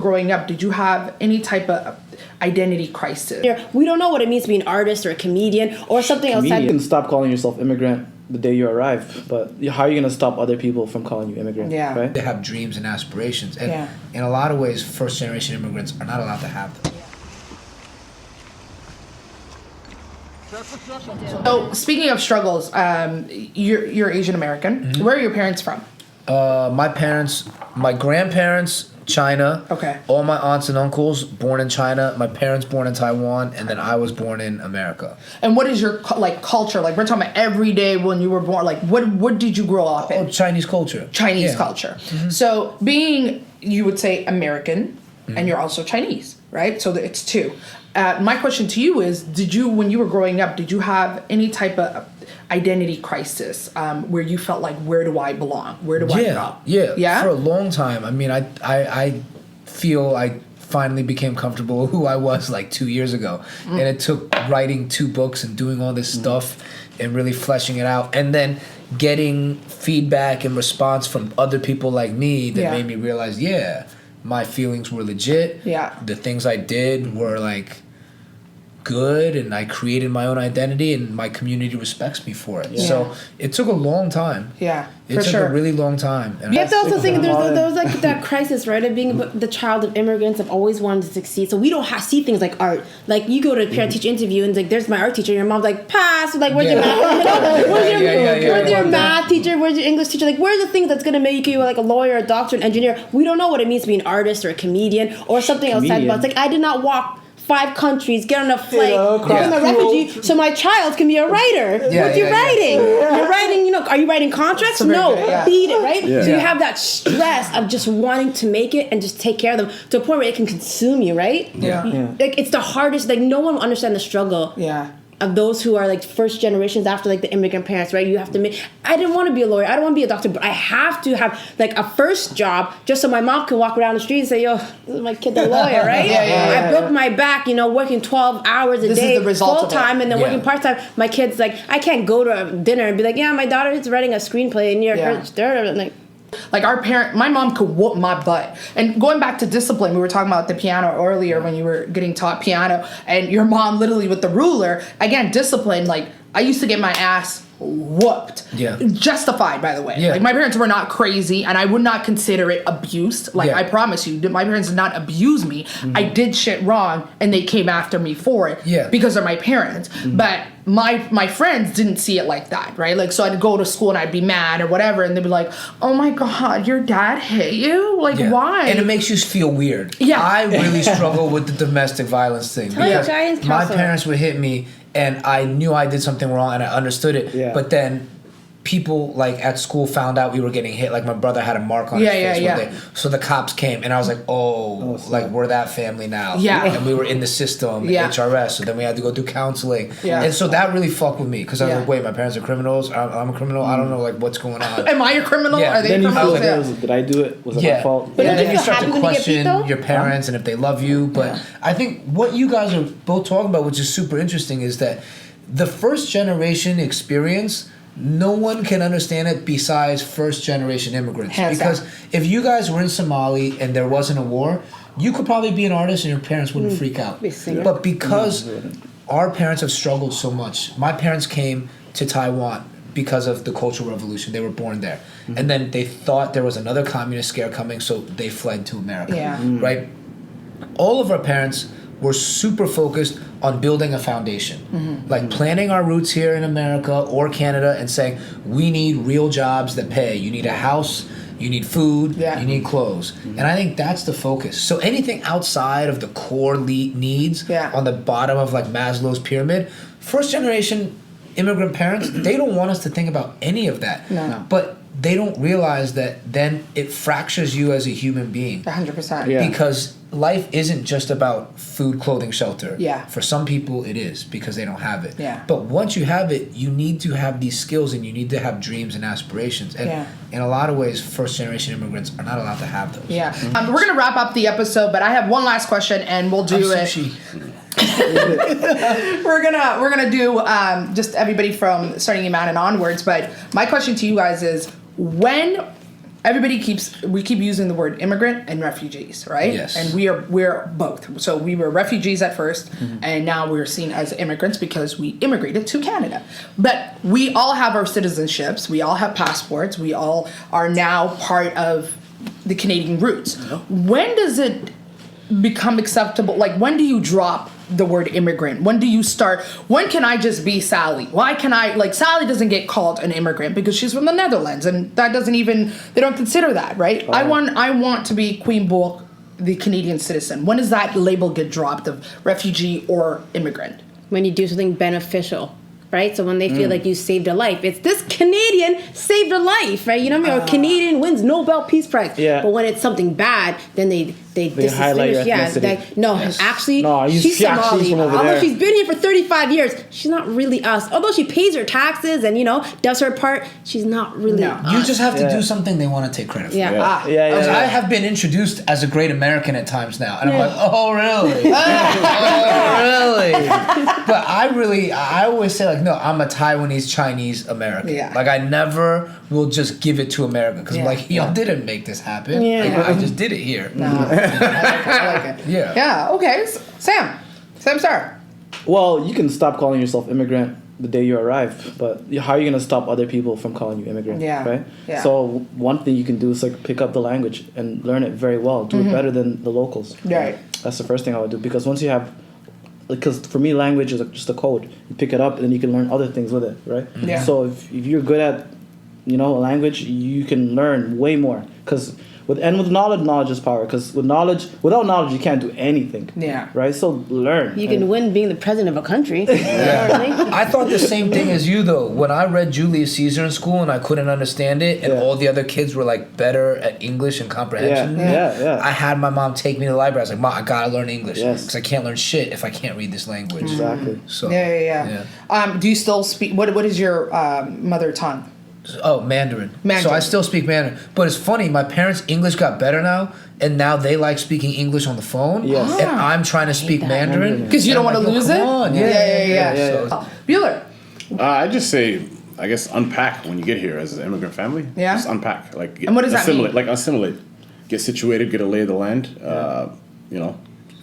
growing up, did you have any type of identity crisis? We don't know what it means to be an artist or a comedian or something else. You can stop calling yourself immigrant the day you arrive, but how are you going to stop other people from calling you immigrant? Yeah. Right? They have dreams and aspirations. And in a lot of ways, first-generation immigrants are not allowed to have them. So speaking of struggles, you're Asian American. Mm-hmm. Where are your parents from? My grandparents, China. Okay. All my aunts and uncles born in China. My parents born in Taiwan, and then I was born in America. And what is your culture? Like, we're talking about every day when you were born. Like, what did you grow up in? Chinese culture. Chinese culture. Mm-hmm. So being, you would say, American, and you're also Chinese, right? So it's two. My question to you is, when you were growing up, did you have any type of identity crisis where you felt like, where do I belong? Where do I go? Yeah. For a long time. I mean, I feel I finally became comfortable who I was like 2 years ago. And it took writing 2 books and doing all this stuff and really fleshing it out. And then getting feedback and response from other people like me that made me realize, my feelings were legit. Yeah. The things I did were like good, and I created my own identity, and my community respects me for it. Yeah. So it took a long time. Yeah, it took a really long time. And you have to also think there was like that crisis, right, of being the child of immigrants. I've always wanted to succeed, so we don't see things like art. Like you go to a parent-teacher interview, and like there's my art teacher, and your mom's like, pass. Like where's your math? Where's your math teacher? Where's your English teacher? Like where's the thing that's gonna make you like a lawyer, a doctor, an engineer? We don't know what it means to be an artist or a comedian or something else. It's like I did not walk 5 countries, get on a flight, become a refugee, so my child can be a writer. What you writing? You're writing, are you writing contracts? No, beat it, right? So you have that stress of just wanting to make it and just take care of them to a point where it can consume you, right? Like it's the hardest, like no one will understand the struggle. Of those who are like first generations after like the immigrant parents, right? You have to make. I didn't want to be a lawyer. I don't want to be a doctor, but I have to have like a first job just so my mom can walk around the street and say, "Yo, this is my kid, the lawyer," right? I broke my back, working 12 hours a day, full time, and then working part time. My kid's like, I can't go to dinner and be like, "Yeah, my daughter is writing a screenplay," and they're like. Like my mom could whoop my butt. And going back to discipline, we were talking about the piano earlier when you were getting taught piano, and your mom literally with the ruler, again, discipline, like I used to get my ass whooped. Justified, by the way. Like my parents were not crazy, and I would not consider it abuse. Like I promise you, my parents did not abuse me. I did shit wrong, and they came after me for it because they're my parents. But my friends didn't see it like that, right? Like, so I'd go to school and I'd be mad or whatever, and they'd be like, "Oh my God, your dad hit you? Like, why?" And it makes you feel weird. I really struggle with the domestic violence thing because my parents would hit me, and I knew I did something wrong, and I understood it. But then people like at school found out we were getting hit. Like my brother had a mark on his face one day. So the cops came, and I was like, like we're that family now. And we were in the system, HRS. So then we had to go do counseling. And so that really fucked with me because I was like, wait, my parents are criminals. I'm a criminal. I don't know like what's going on. Am I a criminal? Are they criminals? Did I do it? Was it my fault? But then you start to question your parents and if they love you. But I think what you guys are both talking about, which is super interesting, is that the first generation experience, no one can understand it besides first generation immigrants. Because if you guys were in Somali and there wasn't a war, you could probably be an artist and your parents wouldn't freak out. But because our parents have struggled so much, my parents came to Taiwan because of the Cultural Revolution. They were born there. And then they thought there was another communist scare coming, so they fled to America. Right? All of our parents were super focused on building a foundation, like planting our roots here in America or Canada and saying, we need real jobs that pay. You need a house, you need food, you need clothes. And I think that's the focus. So anything outside of the core needs on the bottom of like Maslow's pyramid, first generation immigrant parents, they don't want us to think about any of that. But they don't realize that then it fractures you as a human being. 100%. Because life isn't just about food, clothing, shelter. For some people it is because they don't have it. But once you have it, you need to have these skills and you need to have dreams and aspirations. And in a lot of ways, first generation immigrants are not allowed to have those. We're going to wrap up the episode, but I have one last question and we'll do it. we're gonna do just everybody from starting Iman and onwards. But my question to you guys is, when everybody we keep using the word immigrant and refugees, right? Yes. And we're both. So we were refugees at first, and now we're seen as immigrants because we immigrated to Canada. But we all have our citizenships. We all have passports. We all are now part of the Canadian roots. When does it become acceptable? Like, when do you drop the word immigrant? When do you start? When can I just be Sally? Why can I, like, Sally doesn't get called an immigrant because she's from the Netherlands, and that doesn't even, they don't consider that, right? I want to be Queen Book, the Canadian citizen. When does that label get dropped of refugee or immigrant? When you do something beneficial, right? So when they feel like you saved a life, it's this Canadian saved a life, right? You know what I mean? Or Canadian wins Nobel Peace Prize. Yeah. But when it's something bad, then they highlight your ethnicity. Actually, she's Somali. from over Although there. she's been here for 35 years, she's not really us. Although she pays her taxes and, does her part, she's not really us. You just have to do something they want to take credit for. Yeah. Because I have been introduced as a great American at times now, and I'm like, oh really? Oh really? But I always say, like, no, I'm a Taiwanese Chinese American. Yeah. Like, I never will just give it to America because I'm like, y'all didn't make this happen. Yeah. Like, I just did it here. I like it. Yeah. Yeah, okay. Sam Star. Well, you can stop calling yourself immigrant the day you arrive, but how are you going to stop other people from calling you immigrant? Yeah. Right? Yeah. So one thing you can do is like pick up the language and learn it very well. Do it better than the locals. Right. That's the first thing I would do, because once you have, because for me language is just a code. You pick it up and then you can learn other things with it, right? Yeah. So if you're good at, a language, you can learn way more, because with knowledge is power. Because without knowledge, you can't do anything. Yeah. Right. So learn. You can win being the president of a country. I thought the same thing as you, though. When I read Julius Caesar in school and I couldn't understand it, and all the other kids were like better at English and comprehension, Yeah. I had my mom take me to the library. I was like, Mom, I gotta learn English because Yes. I can't learn shit if I can't read this language. Exactly. So Yeah. Do you still speak? What is your mother tongue? Oh, Mandarin. Mandarin. So I still speak Mandarin. But it's funny, my parents' English got better now, and now they like speaking English on the phone. Yes. And I'm trying to speak Mandarin. Because you don't want to lose it? Come on. Yeah. So- Bueller. I just say, I guess, unpack when you get here as an immigrant family. Yeah. Just unpack. Like, And what does that assimilate. mean? Like, assimilate. Get situated, get a lay of the land,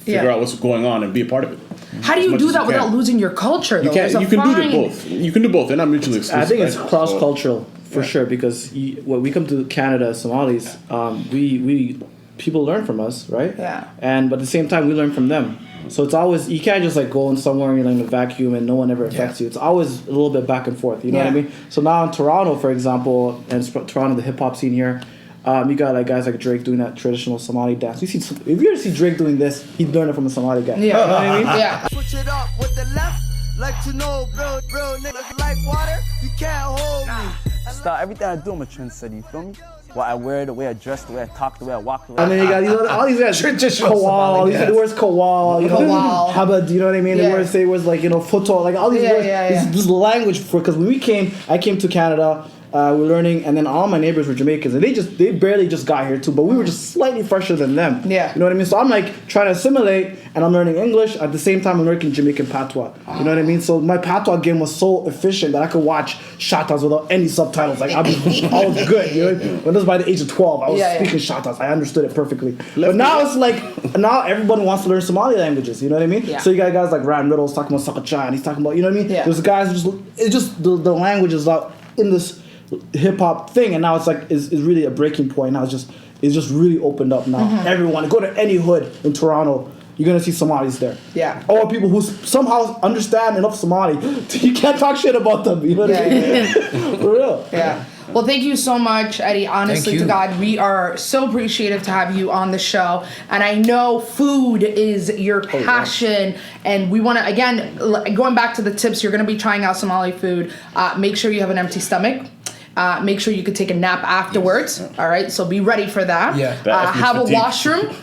figure out what's going on and be a part of it. How do As you much do as that you without can. losing your culture, though? You can. There's You a can do fine- both. You can do both. They're not mutually exclusive. I think it's right? cross-cultural for Yeah. sure, because when we come to Canada as Somalis, we people learn from us, right? Yeah. But at the same time, we learn from them. So it's always, you can't just like go in somewhere and you're like in a vacuum and no one ever affects you. It's always a little bit back and forth. You know what I Yeah. mean? So now in Toronto, for example, and Toronto, the hip hop scene here. You got like guys like Drake doing that traditional Somali dance. If you ever see Drake doing this, he learned it from a Somali guy. Yeah. You know what I mean? Yeah. Switch it up with the left. Like to know, real niggas like water. You can't hold me. Style, everything I do, I'm a trendsetter, you feel me? What I wear, the way I dress, the way I talk, the way I walk, the way And then you got all these guys. Traditional Kowal. Somali The dance. words kowal. Kowal. Habad. You know what I mean? Yeah. The words say words like football. Like all these Yeah, words. yeah. This language for, because when I came to Canada. We're learning, and then all my neighbors were Jamaicans, and they barely just got here too, but we were just slightly fresher than them. Yeah. You know what I mean? So I'm like trying to assimilate, and I'm learning English at the same time I'm learning Jamaican patois. You know what I mean? So my patois game was so efficient that I could watch Shatas without any subtitles. Like I was good. You know? When I was by the age of 12, I was speaking Shatas. I understood it perfectly. But now it's like now everybody wants to learn Somali languages. You know what I mean? Yeah. So you got guys like Ryan Riddle's talking about Sakacha, and he's talking about, you know what I mean? Yeah. There's guys it's just the language is out in this hip hop thing, and now it's like is really a breaking point. Now it's just really opened up now. Mm-hmm. Everyone, go to any hood in Toronto, you're gonna see Somalis there. Yeah. Or people who somehow understand enough Somali. You can't talk shit about them. You know what I mean? For real. Yeah. Well, thank you so much, Eddie. Honestly, Thank to you. God, we are so appreciative to have you on the show. And I know food is your passion. And we want to, again, going back to the tips, you're going to be trying out Somali food. Make sure you have an empty stomach. Make sure you can take a nap afterwards. All right, so be ready for that. Yeah. That ethnic have a fatigue. washroom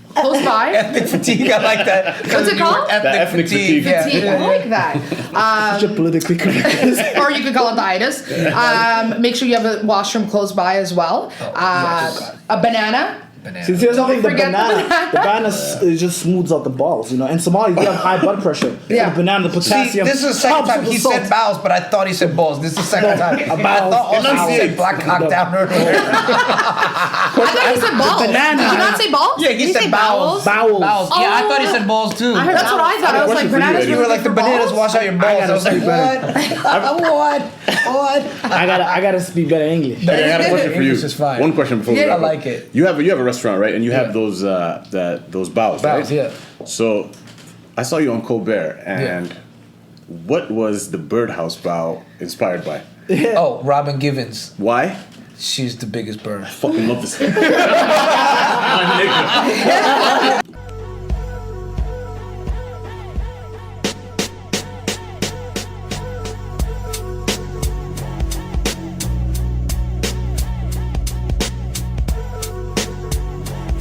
close by. Ethnic fatigue, I like that. What's it called? ethnic fatigue. Yeah. Fatigue, I like that. Such a politically correct. Or you could call it the itis. Make sure you have a washroom close by as well. A banana. banana. See, there's something the Forget the banana it just smooths out the balls, you know. And Somalis, they have high blood pressure. Yeah. The banana, the See, potassium. this is the second helps time with the he salt. said bowels, but I thought he said balls. This is the second time. I bowels. thought also he said black cock down earlier. I thought he said balls. banana. Did you not say balls? Yeah, he said bowels. Bowels. Bowels. Yeah, I thought he said balls too. I heard That's what I thought. I was like, question for you, bananas. Eddie. You were like the bananas wash out your balls. I gotta was like, speak what? What? I gotta speak better English. Hey, I got a question for you. English is fine. One question before we Yeah, wrap I up. like it. You have a restaurant, right? And you have Yeah. those bows, Bowels, right? yeah. So I saw you on Colbert, and what was the birdhouse bow inspired by? Oh, Robin Givens. Why? She's the biggest bird. Fucking love this. My nigga.